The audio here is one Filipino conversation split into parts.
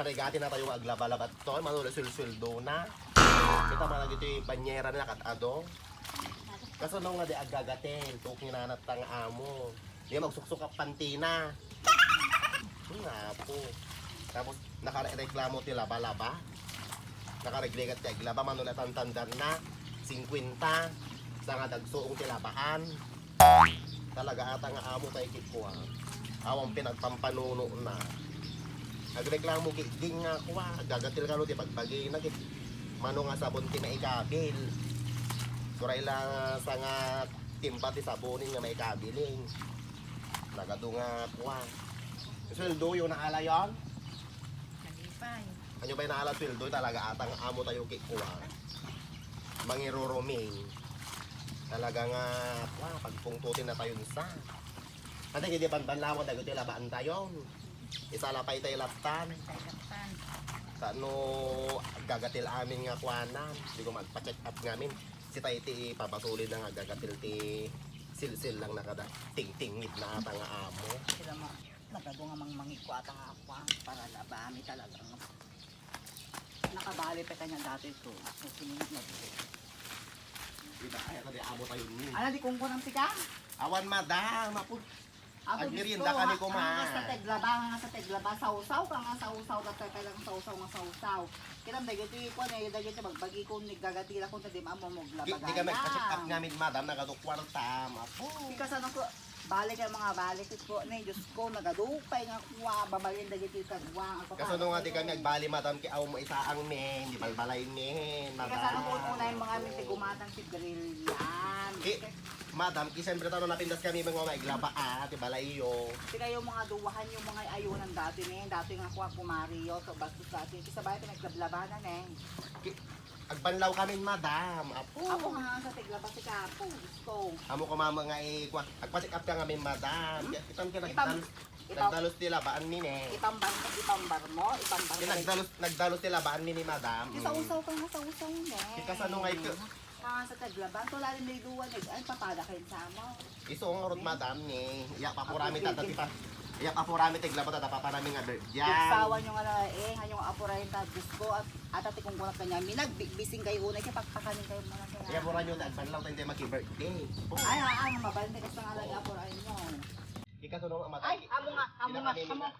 nakarigati na tayo aglaba-labat to, manulisul-suldo na. Kita man lagi ito yung banyera na katado. Kaso nung nga di agagatin, tuk ninanat tang amo. Di magsuksok ang pantina. Nga po. Tapos nakareklamo ti laba-laba. Nakaregligat ti aglaba, manulatan tandar na. 50. Sa nga dagsuong ti labaan. Talaga ata nga amo tayo kikuha. Awang pinagpampanuno na. Nagreklamo giging nga kuha. Gagatil ka no ti pagbagay na git. Mano nga sabon ti maikabil. Suray lang sa nga timpa ti sabonin nga maikabiling. Nagado nga kuha. Sweldo yung naala yon? Nalipay. Ano ba yung naala sweldo? Talaga atang amo tayo kikuha. Mangiruruming. Talaga nga kuha. Pagpungtutin na tayo nisa. Kasi hindi panpanlawan tayo ti labaan tayo. Isalapay tayo laptan. Tay-laptan. Sa ano gagatil amin nga kuanan. Hindi ko magpa-check up ngamin. Si tayo ti papasulid na nga gagatil ti silsil lang nakada ting-tingit na ata nga amo. Sila mo, nagado nga mangikwata nga ako para labami talagang. Nakabali pa kanya dati ito. Susunod na ito. Diba? Ay, di amo tayo ni. Ano, di kung kunang tika? Awan madam, mapun. Ako Agmerienda ka ni Nga kumain. sa teglaba, sausaw ka nga sausaw, dati ka lang sausaw nga sausaw. Kiram dagiti ko na dagiti magbagi ko nigagatila ko na di mamo mo glabagay. Di ka magpa-check up ngamin madam, nagado kwarta, mapo. Di ka sana ko balik ang mga balik ko na Diyos ko nagadupay nga kuwa babalin dagiti kagwa. Kaso nung nga di kami nagbali madam, ki aw mo isaang men, di balbalay men, Di ka sana ko madam. una yung mga minti gumatang si Brillian. Madam, kisempre tanong napindas kami mga maiglaba di balayo. Di kayo mga duwahan yung mga ayunan dati na dati nga kuha pumariyo so bastos dati. Kisa ba ito naglabanan Agbanlaw kami madam, apo. Ako nga sa teglaba si Kapo. Gusto. Amo ko mama nga agpa-check up ka nga min madam. Kitam ka Ipam- nagdalos nila baan min eh. Ipambar mo. Nagdalos nila baan min ni madam. Isa-usaw ka nga sa usaw mo. Kasano nga ito? Mga sa taglaban, to lalim may duwan, ay papada kayo sa mo. Iso nga rod madam ni. Iya pa purami tatati pa. Iya pa purami tigla pa paparami nga birthday. Sawa nyo nga na hanyong apurahin ta gusto at atati kung kunat kanya, minagbising kayo unay siya pagpakanin kayo mga kaya. Iya pura nyo tagban lang tayo maki-birthday. Ay, mabalin kasi nga lang apurahin nyo. Ikasunod ang Ay, amo nga.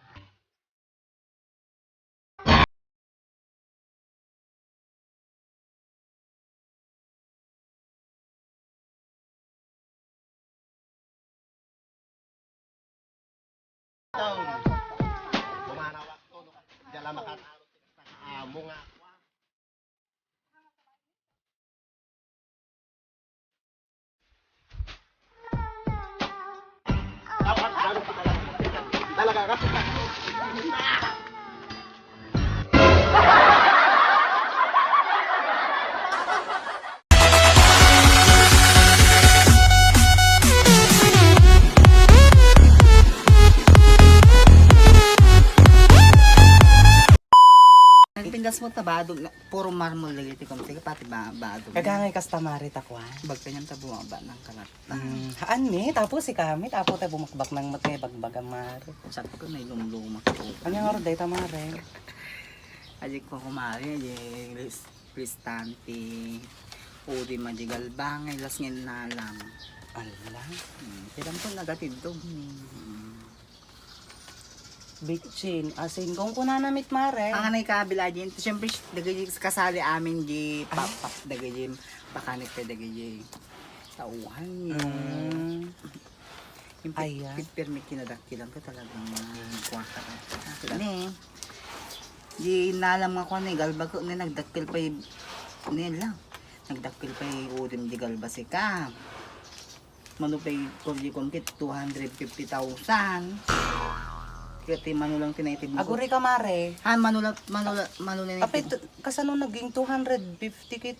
Bumanawak to. Dala makatalo sa amo nga. Talaga ka? Pindas mo tabado, puro marmol lagi ti komite pati bado. Kagangay kastamari takwan. Bag kanyang tabumaba ng kalat. Haan mi, tapos si kami, tapos tayo bumakbak ng matay, bagbag ang mari. Sabi ko na ilumlumak ko. Ano yung oras day tamari? Adik ko kumari, adik Cristante. Udi majigal bangay, las ngin nalam. Ala, Tiram ko nagatidog. bitchin. Asin, kung kuna namit mare. Ang anay kabila dyan, siyempre dagay kasali amin di papap dagay pakanit pa dagay tauhan Mm. yung Ayan. permit kinadakilan ko talagang kwarta ka. Ni, di nalam nga ko na galba ko na nagdakpil pa yung nila. Nagdakpil pa yung udim di galba si ka. Manupay ko di kompit 250,000. Kati manulang tinaitib ko. Aguri ka mare. Han manula Apit, kasano naging 250 kit?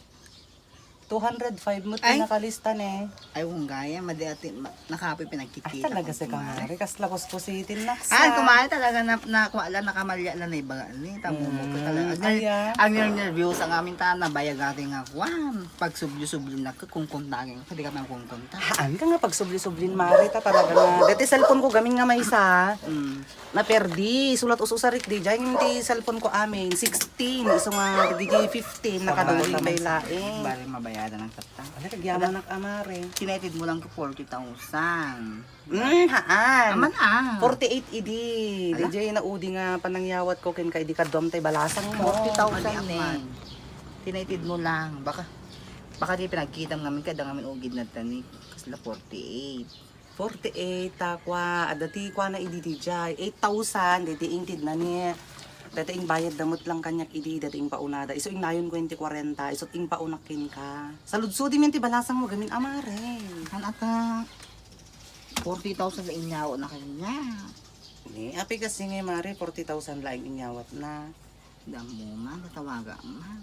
205 mo Ay. nakalista ne. Ay, kung gaya, madi nakapoy Ay, pinagkikita. talaga ko, si kumare. Kamari. Kaslapos po si Tinaksa. Ah, kumare talaga na kuala nakamalya lang na iba ni tamo mo ko talaga. Aya. Ang nervyos ang aming tanan bayag ating nga kwan. Pag subli na kung kuntagin, hindi ka man kung kunta. Haan ka nga pag subli-sublin Mari ta talaga nga. Dati cellphone ko gaming nga may isa. Na perdi. Sulat ususarik di. Diyan yung di cellphone ko amin. 16. Iso nga di 15. Nakadulin may laing. Bari mabayadan ng tapta. Ano kagyaman ng Amari? Kinaited mo lang ko 40,000. Haan. Aman ah. 48 idi. DJ na udi nga panangyawat ko kin kay di ka dom tay balasang mo. 40,000 eh. Tinaited mo lang. Baka di pinagkita namin kada ngamin ugid na tani. Kasla 48. 48 takwa. Adati kwa na idi DJ. 8,000 diti ingtid na ni. Dati ing bayad damot lang kanyak idi dati ing paunada. Iso ing nayon 20-40. Iso ing paunakin ka. Sa ludsudi minti balasang mo gamin Amare. Kan ata 40,000 sa inyaw na kanya. Ni api kasi nga Mare 40,000 laing inyawat na. Damo man, tatawaga man.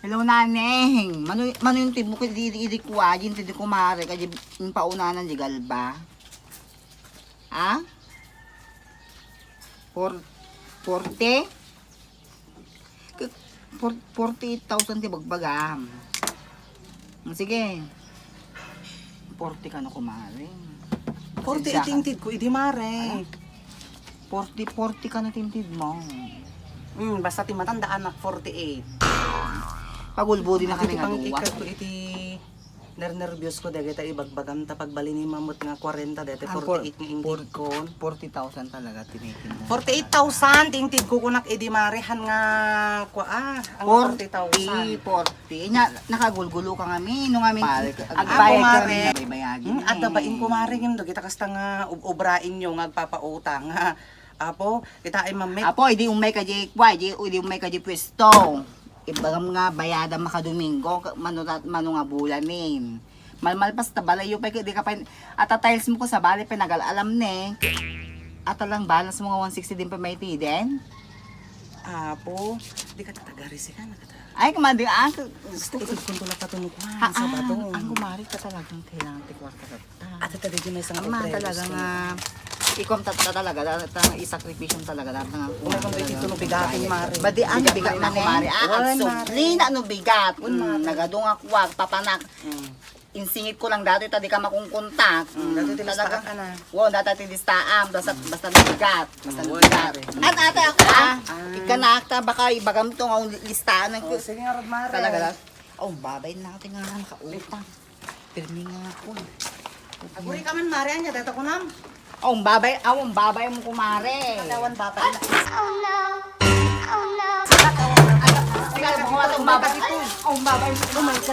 Hello, naneng. Mano yung tibok ko di kuha, di ko mare, kaya yung paunanan di galba. Ha? 40? 48,000 ti bagbagam. Sige. 40 ka na kumare. 48 ingtid ko idi Mare. 40 ka na tintid mo. Basta ti matandaan nak 48. Pagulbudi na kami Iti nga pang duwa. ikat ko iti nervyos ko dagiti ta ibagbagam ta pagbali ni mamut nga 40 dati 48 nga ingtid ko. 40,000 talaga tinitin mo. 48,000 tingtid ko kunak idi Marihan nga kwa ang 40,000. 40. Nya nakagulgulo ka kami nung amin Ako, agbayad Mare. kami baybayagin. At dabain ko maring dito kita kasta nga ubrain nyo nga agpapautang nga. Apo, kita ay mamit. Apo, hindi umay ka di kwa, hindi umay ka di pwesto. Ibagam nga bayada makadomingo, mano nga bulanin. Malmalpas ta balayo pa di ka pa at tiles mo ko sa bali pa nagalalam ne. At lang balance mo nga 160 din pa may din. Apo, di ka tatagari ka na kata. Ay, kumandi ang Gusto ko tulak ka tunok Ha, sa bato. ang kumari ka talagang kailangan tikwarta ka. At ito din may isang Ama talaga nga ikom talaga isakripisyon talaga lahat nga Kung may dito no bigatin Mari. badi ano bigat na kumari Wala, subli na ano bigat nagadong ako wag papanak insingit ko lang dati tadi ka makungkuntak Dati tinastaan ka na. wow dati tindistaam basta bigat basta bigat at ate ako ikanakta baka ibagam to nga listahan ng Sige nga Rod Mari. talaga lang oh babay natin nga nakautang pirmi nga ako Aguri ka man Mari anya dito ko nam. Awang babay mo kumare. Katawan bata. Awang babay mo kumare.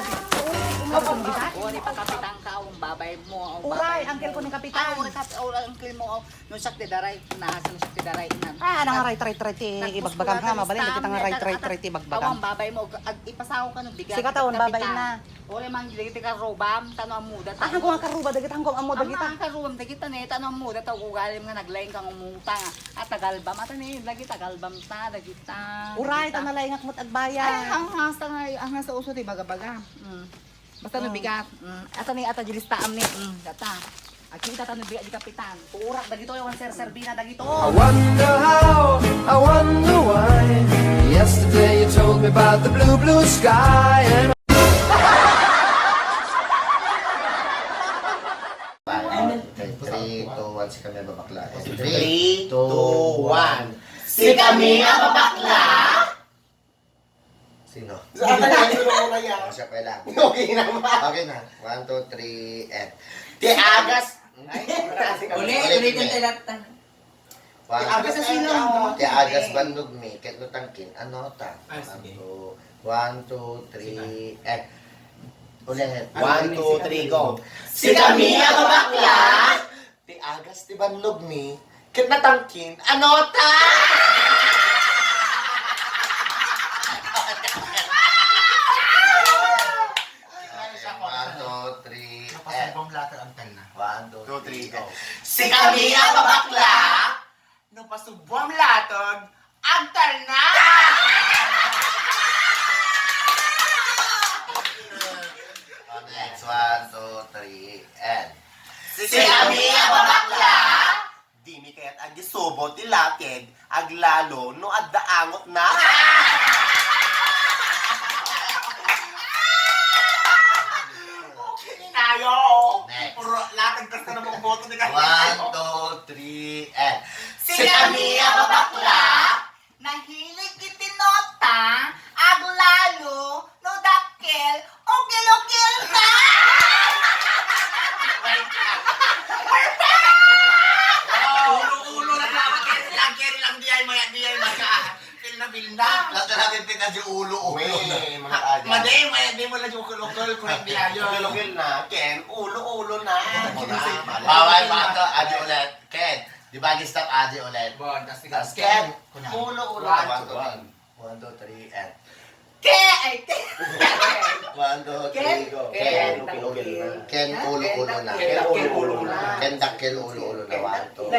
Wala pa kapitan ka, awang babay mo. Uray, angkel ko ni kapitan. Angkel mo, nung sakti daray, nasa nung sakti daray inan. Nang right ti ibagbagam ha, mabalin kita nga right ti ibagbagam. Awang babay mo, ipasaw ka ng bigat. Sige taon babay na. Wala mang dagiti ka robam, tanong mo muda. Hangko nga karuba dagit hangko amo dagita. Ang karubam dagita ne, tanong mo muda taw ugalim nga naglaing kang umutang. At tagalbam ata ni dagita tagalbam ta dagita. Uray ta nalay ngak mot agbaya. Ay, ang nasa uso di baga-baga. Basta no bigat. Ata ni ata jilistaam ni. Data. Akita ta no bigat di kapitan. Urak dagito yung ser-serbina dagito. I wonder how, I wonder why. Yesterday you told me about the blue, blue sky. And 3, 2, 1, si kami ang babakla. 3, 2, 1. Si kami ang babakla! Sino? Ako siya pala. Okay naman. Okay na. 1, 2, 3, and... Tiagas! Ulitin tayo. Tiagas na sino? Tiagas bandog mi. Kahit tangkin. Ano ta? 1, 2, 3, and... Ulit. 1, 2, 3, go. Si kami ang babakla! Tiagas ti bandog mi. Kahit natangkin. Ano ta? Si kami ang babakla, no pasubwang latod, ang talna! and Si kami ang bakla. Di mi kaya't ag subot ilakid, aglalo no adda angot na. Okay tayo. Next. Puro latag tas na mong boto ni 1, 2, 3, and Si kami ang bakla. Nahilig itinota, aglalo, no dakkel, ukil-ukil na! Ulo-ulo na dapat carry lang di ay maya. Feel na feel na. lahat na namin pinadyo ulo-ulo. Mga adya. Madem, di mo lang yung kulokol kung hindi ayo. Lugil na, Ken, ulo-ulo na. Bawal mga to, adi ulit. Ken, di ba stop adi ulit? Bon, tas Tapos Ken, Ulo-ulo. 1, 2, 3, and Ke, ay, ke. 1, 2, 3, go. Ken, Ken, lugil na. Ken, ulo-ulo na. Ken, ulo-ulo na. Ken, dakkel, ulo-ulo na. 1, 2.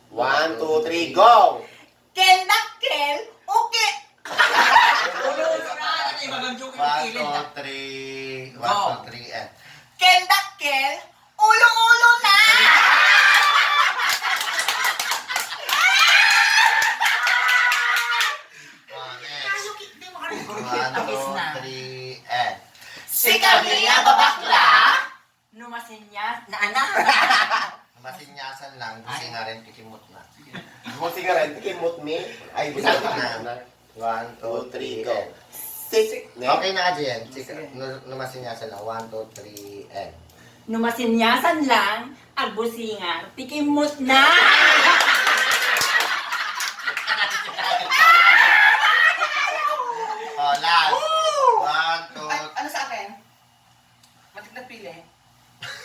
1, 2, 3, go! Ken dakkel, ukil. 1, 2, 3, 1, 2, 3, and Ken dakkel, ulo-ulo na! next. 1, 2, 3, and Si kami ang bakla. Numasin niya, na anak. masinyasan lang, kasi nga rin kikimot na. Mo sigaret, kimot mi. Ay, bisa na. 1, 2, 3, go. 6. Okay na, Jen. Masinyasan lang. 1, 2, 3, and Numasinyasan lang, agbusingar, pikimot na! oh, last. 1, 2, Ano sa akin? Matik na pili.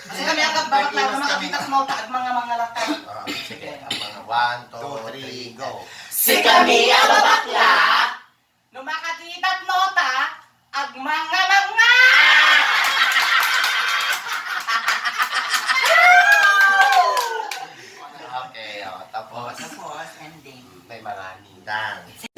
Kasi kami ang kabarak lang, makakita mo pa at mga lakta. sige. Ang mga 1, 2, 3, go. Si kami ang bakla. Lumakatitat nota, ag mga Okay, tapos. Tapos, ending. May mga ni. Dance.